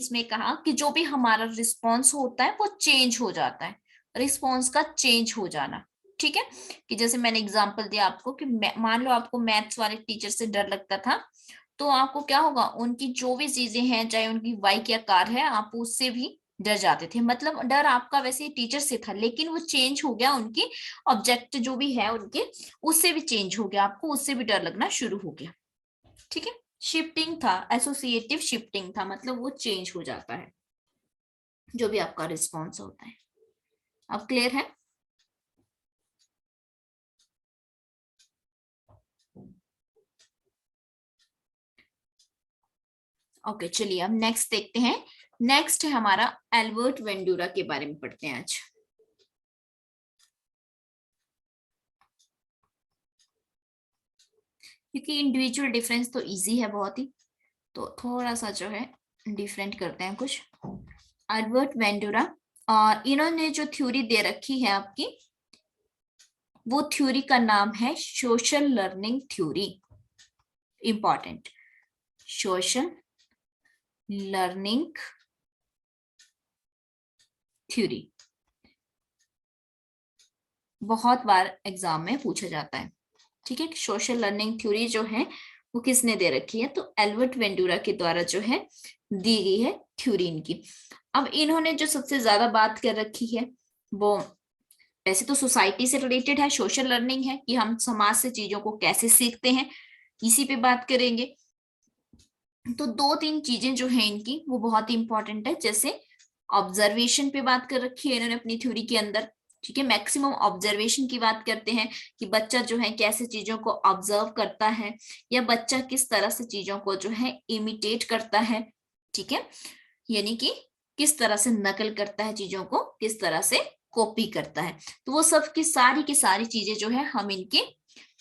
इसमें कहा कि जो भी हमारा रिस्पॉन्स होता है वो चेंज हो जाता है, रिस्पॉन्स का चेंज हो जाना। ठीक है, कि जैसे मैंने एग्जांपल दिया आपको कि मान लो आपको मैथ्स वाले टीचर से डर लगता था, तो आपको क्या होगा, उनकी जो भी चीजें हैं, चाहे उनकी वाई आकार है, आप उससे भी डर जाते थे। मतलब डर आपका वैसे टीचर से था, लेकिन वो चेंज हो गया, उनकी ऑब्जेक्ट जो भी है उनके, उससे भी चेंज हो गया, आपको उससे भी डर लगना शुरू हो गया। ठीक है, शिफ्टिंग था, एसोसिएटिव शिफ्टिंग था, मतलब वो चेंज हो जाता है जो भी आपका रिस्पॉन्स होता है। अब क्लियर है? ओके, चलिए अब नेक्स्ट देखते हैं। नेक्स्ट है हमारा एल्बर्ट वेंडूरा के बारे में पढ़ते हैं आज। क्योंकि इंडिविजुअल डिफरेंस तो इजी है बहुत ही, तो थोड़ा सा जो है डिफरेंट करते हैं कुछ। एल्बर्ट वेंडूरा, और इन्होंने जो थ्योरी दे रखी है आपकी, वो थ्योरी का नाम है social learning theory. Important, social learning theory बहुत बार एग्जाम में पूछा जाता है। ठीक है, सोशल लर्निंग थ्योरी जो है वो किसने दे रखी है, तो एल्बर्ट वेंडूरा के द्वारा जो है दी गई है थ्योरी इनकी। अब इन्होंने जो सबसे ज्यादा बात कर रखी है, वो वैसे तो सोसाइटी से रिलेटेड है, सोशल लर्निंग है कि हम समाज से चीजों को कैसे सीखते हैं, इसी पे बात करेंगे। तो दो तीन चीजें जो है इनकी वो बहुत इंपॉर्टेंट है। जैसे ऑब्जर्वेशन पे बात कर रखी है इन्होंने अपनी थ्योरी के अंदर। ठीक है, मैक्सिमम ऑब्जर्वेशन की बात करते हैं कि बच्चा जो है कैसे चीजों को ऑब्जर्व करता है, या बच्चा किस तरह से चीजों को जो है इमिटेट करता है। ठीक है, यानी कि किस तरह से नकल करता है चीजों को, किस तरह से कॉपी करता है। तो वो सब की सारी चीजें जो है हम इनके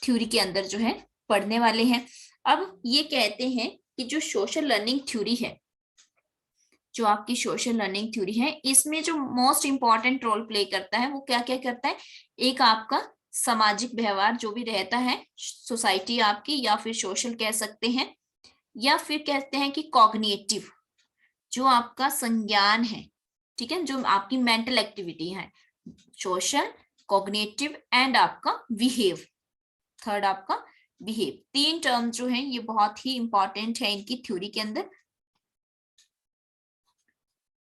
थ्योरी के अंदर जो है पढ़ने वाले हैं। अब ये कहते हैं कि जो सोशल लर्निंग थ्योरी है, जो आपकी सोशल लर्निंग थ्योरी है, इसमें जो मोस्ट इंपॉर्टेंट रोल प्ले करता है वो क्या क्या करता है, एक आपका सामाजिक व्यवहार जो भी रहता है, सोसाइटी आपकी, या फिर सोशल कह सकते हैं, या फिर कहते हैं कि कॉग्निटिव, जो आपका संज्ञान है। ठीक है, जो आपकी मेंटल एक्टिविटी है, सोशल, कॉग्निटिव एंड आपका बिहेव, थर्ड आपका बिहेव। तीन टर्म जो है ये बहुत ही इंपॉर्टेंट है इनकी थ्योरी के अंदर।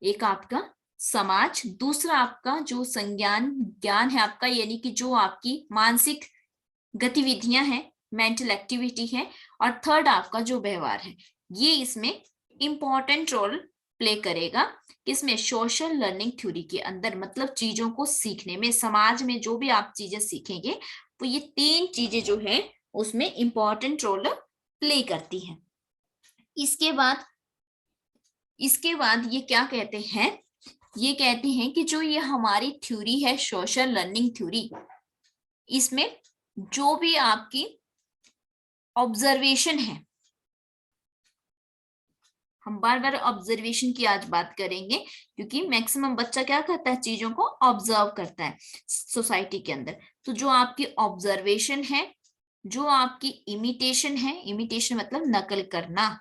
एक आपका समाज, दूसरा आपका जो संज्ञान ज्ञान है आपका, यानी कि जो आपकी मानसिक गतिविधियां हैं, मेंटल एक्टिविटी है, और थर्ड आपका जो व्यवहार है, ये इसमें इंपॉर्टेंट रोल प्ले करेगा। किसमें, सोशल लर्निंग थ्योरी के अंदर। मतलब चीजों को सीखने में, समाज में जो भी आप चीजें सीखेंगे, वो ये तीन चीजें जो है उसमें इंपॉर्टेंट रोल प्ले करती हैं। इसके बाद ये क्या कहते हैं, ये कहते हैं कि जो ये हमारी थ्योरी है सोशल लर्निंग थ्योरी, इसमें जो भी आपकी ऑब्जर्वेशन है, हम बार बार ऑब्जर्वेशन की आज बात करेंगे, क्योंकि मैक्सिमम बच्चा क्या करता है, चीजों को ऑब्जर्व करता है सोसाइटी के अंदर। तो जो आपकी ऑब्जर्वेशन है, जो आपकी इमिटेशन है, इमिटेशन मतलब नकल करना,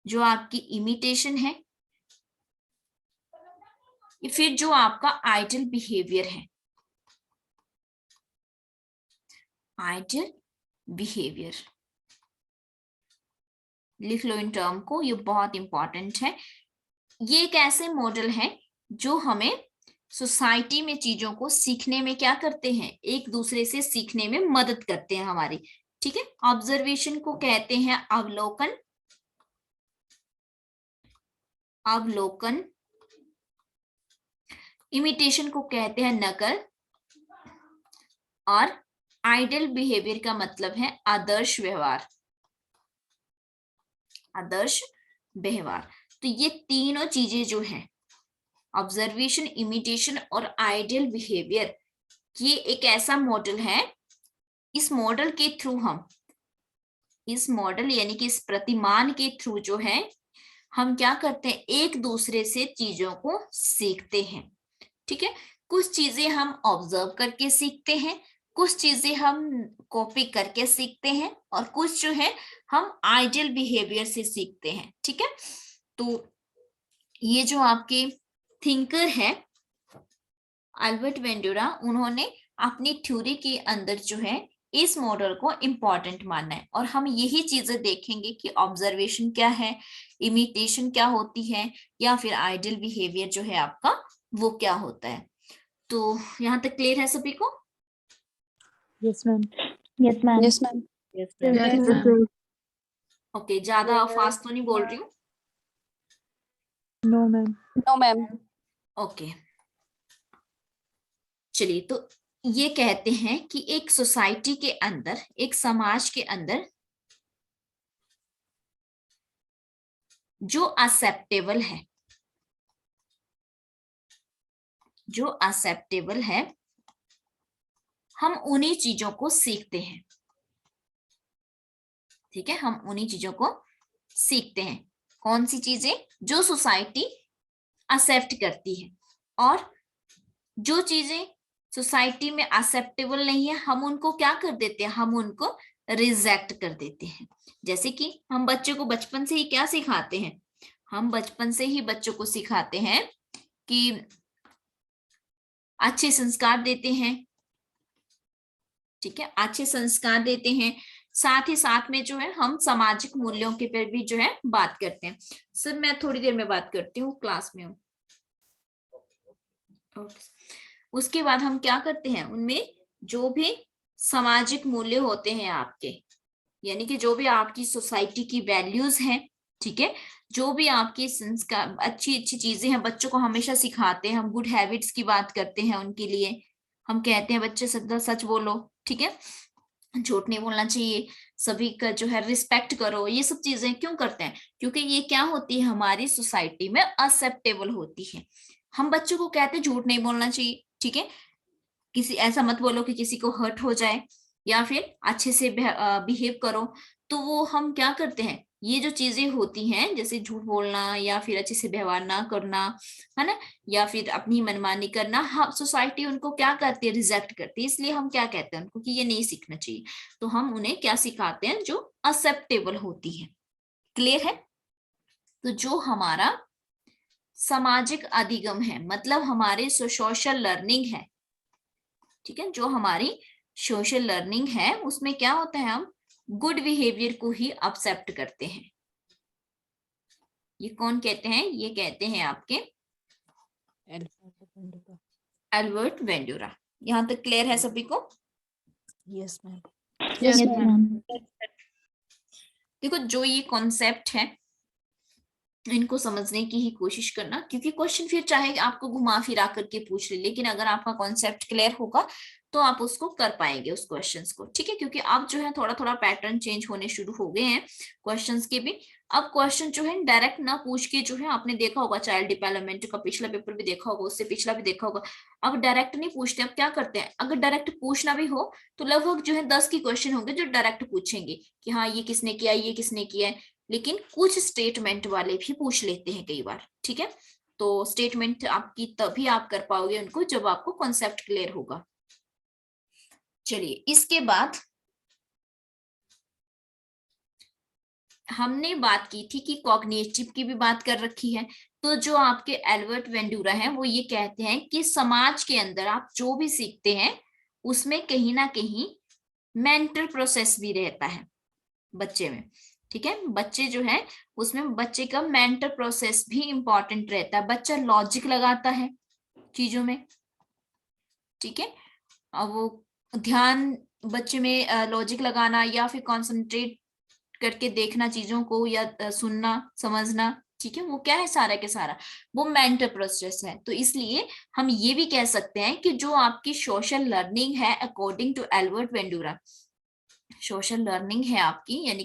जो आपकी इमिटेशन है, फिर जो आपका आइडल बिहेवियर है, आइडल बिहेवियर, लिख लो इन टर्म को, ये बहुत इंपॉर्टेंट है। ये एक ऐसे मॉडल है जो हमें सोसाइटी में चीजों को सीखने में क्या करते हैं, एक दूसरे से सीखने में मदद करते हैं हमारी। ठीक है, ऑब्जर्वेशन को कहते हैं अवलोकन, अवलोकन, इमिटेशन को कहते हैं नकल, और आइडल बिहेवियर का मतलब है आदर्श व्यवहार, आदर्श व्यवहार। तो ये तीनों चीजें जो है, ऑब्जर्वेशन, इमिटेशन और आइडियल बिहेवियर, ये एक ऐसा मॉडल है, इस मॉडल के थ्रू हम, इस मॉडल यानी कि इस प्रतिमान के थ्रू जो है हम क्या करते हैं, एक दूसरे से चीजों को सीखते हैं। ठीक है, कुछ चीजें हम ऑब्जर्व करके सीखते हैं, कुछ चीजें हम कॉपी करके सीखते हैं, और कुछ जो है हम आइडियल बिहेवियर से सीखते हैं। ठीक है, तो ये जो आपके थिंकर है एल्बर्ट वेंडूरा, उन्होंने अपनी थ्योरी के अंदर जो है इस मॉडल को इम्पोर्टेंट माना है, और हम यही चीजें देखेंगे कि ऑब्जर्वेशन क्या है, इमिटेशन क्या होती है, या फिर आइडियल बिहेवियर जो है आपका वो क्या होता है। तो यहाँ तक क्लियर है सभी को? Yes ma'am. Yes ma'am. Yes ma'am. Yes, ma'am. Okay, ज्यादा फास्ट तो नहीं बोल रही हूँ? No ma'am. No ma'am. Okay, चलिए, तो ये कहते हैं कि एक सोसाइटी के अंदर, एक समाज के अंदर जो एक्सेप्टेबल है, जो एक्सेप्टेबल है, हम उन्हीं चीजों को सीखते हैं। ठीक है, हम उन्हीं चीजों को सीखते हैं। कौन सी चीजें? जो सोसाइटी एक्सेप्ट करती है, और जो चीजें सोसाइटी में एक्सेप्टेबल नहीं है, हम उनको क्या कर देते हैं? हम उनको रिजेक्ट कर देते हैं। जैसे कि हम बच्चों को बचपन से ही क्या सिखाते हैं? हम बचपन से ही बच्चों को सिखाते हैं कि अच्छे संस्कार देते हैं। ठीक है, अच्छे संस्कार देते हैं, साथ ही साथ में जो है हम सामाजिक मूल्यों के पर भी जो है बात करते हैं। सर मैं थोड़ी देर में बात करती हूँ, क्लास में हूँ। उसके बाद हम क्या करते हैं? उनमें जो भी सामाजिक मूल्य होते हैं आपके, यानी कि जो भी आपकी सोसाइटी की वैल्यूज हैं, ठीक है, जो भी आपकी संस्कार, अच्छी अच्छी चीजें हैं, बच्चों को हमेशा सिखाते हैं। हम गुड हैबिट्स की बात करते हैं उनके लिए। हम कहते हैं बच्चे सदा सच बोलो, ठीक है, झूठ नहीं बोलना चाहिए, सभी का जो है रिस्पेक्ट करो। ये सब चीजें क्यों करते हैं? क्योंकि ये क्या होती है, हमारी सोसाइटी में एक्सेप्टेबल होती है। हम बच्चों को कहते हैं झूठ नहीं बोलना चाहिए, ठीक है, किसी ऐसा मत बोलो कि किसी को हर्ट हो जाए, या फिर अच्छे से बिहेव करो। तो वो हम क्या करते हैं, ये जो चीजें होती हैं, जैसे झूठ बोलना या फिर अच्छे से व्यवहार ना करना, है ना, या फिर अपनी मनमानी करना, हम सोसाइटी उनको क्या करती है? रिजेक्ट करती है। इसलिए हम क्या कहते हैं उनको कि ये नहीं सीखना चाहिए। तो हम उन्हें क्या सिखाते हैं? जो एक्सेप्टेबल होती है। क्लियर है? तो जो हमारा सामाजिक अधिगम है, मतलब हमारे सोशल लर्निंग है, ठीक है, जो हमारी सोशल लर्निंग है, उसमें क्या होता है? हम गुड बिहेवियर को ही एक्सेप्ट करते हैं। ये कौन कहते हैं? ये कहते हैं आपके एल्बर्ट वेंडूरा। यहां तक क्लियर है सभी को? Yes ma'am. Yes, ma'am. देखो, जो ये कॉन्सेप्ट है, इनको समझने की ही कोशिश करना, क्योंकि क्वेश्चन फिर चाहे आपको घुमा फिरा करके पूछ ले, लेकिन अगर आपका कॉन्सेप्ट क्लियर होगा तो आप उसको कर पाएंगे उस क्वेश्चंस को। ठीक है, क्योंकि अब जो है थोड़ा थोड़ा पैटर्न चेंज होने शुरू हो गए हैं क्वेश्चंस के भी। अब क्वेश्चन जो है डायरेक्ट ना पूछ के, जो है आपने देखा होगा चाइल्ड डेवलपमेंट का पिछला पेपर भी देखा होगा, उससे पिछला भी देखा होगा, अब डायरेक्ट नहीं पूछते। अब क्या करते हैं? अगर डायरेक्ट पूछना भी हो तो लगभग जो है 10 की क्वेश्चन होंगे जो डायरेक्ट पूछेंगे कि हाँ ये किसने किया, ये किसने किया है। लेकिन कुछ स्टेटमेंट वाले भी पूछ लेते हैं कई बार। ठीक है, तो स्टेटमेंट आपकी तभी आप कर पाओगे उनको जब आपको कॉन्सेप्ट क्लियर होगा। चलिए, इसके बाद हमने बात की थी कि कॉग्निटिव की भी बात कर रखी है। तो जो आपके एल्बर्ट वेंडूरा हैं वो ये कहते हैं कि समाज के अंदर आप जो भी सीखते हैं उसमें कहीं ना कहीं मेंटल प्रोसेस भी रहता है बच्चे में। ठीक है, बच्चे जो है उसमें बच्चे का मेंटल प्रोसेस भी इंपॉर्टेंट रहता है। बच्चा लॉजिक लगाता है चीजों में। ठीक है, अब वो ध्यान बच्चे में लॉजिक लगाना या फिर कंसंट्रेट करके देखना चीजों को, या सुनना समझना, ठीक है, वो क्या है? सारा के सारा वो मेंटल प्रोसेस है। तो इसलिए हम ये भी कह सकते हैं कि जो आपकी सोशल लर्निंग है according to Albert Bandura, social learning है आपकी, यानी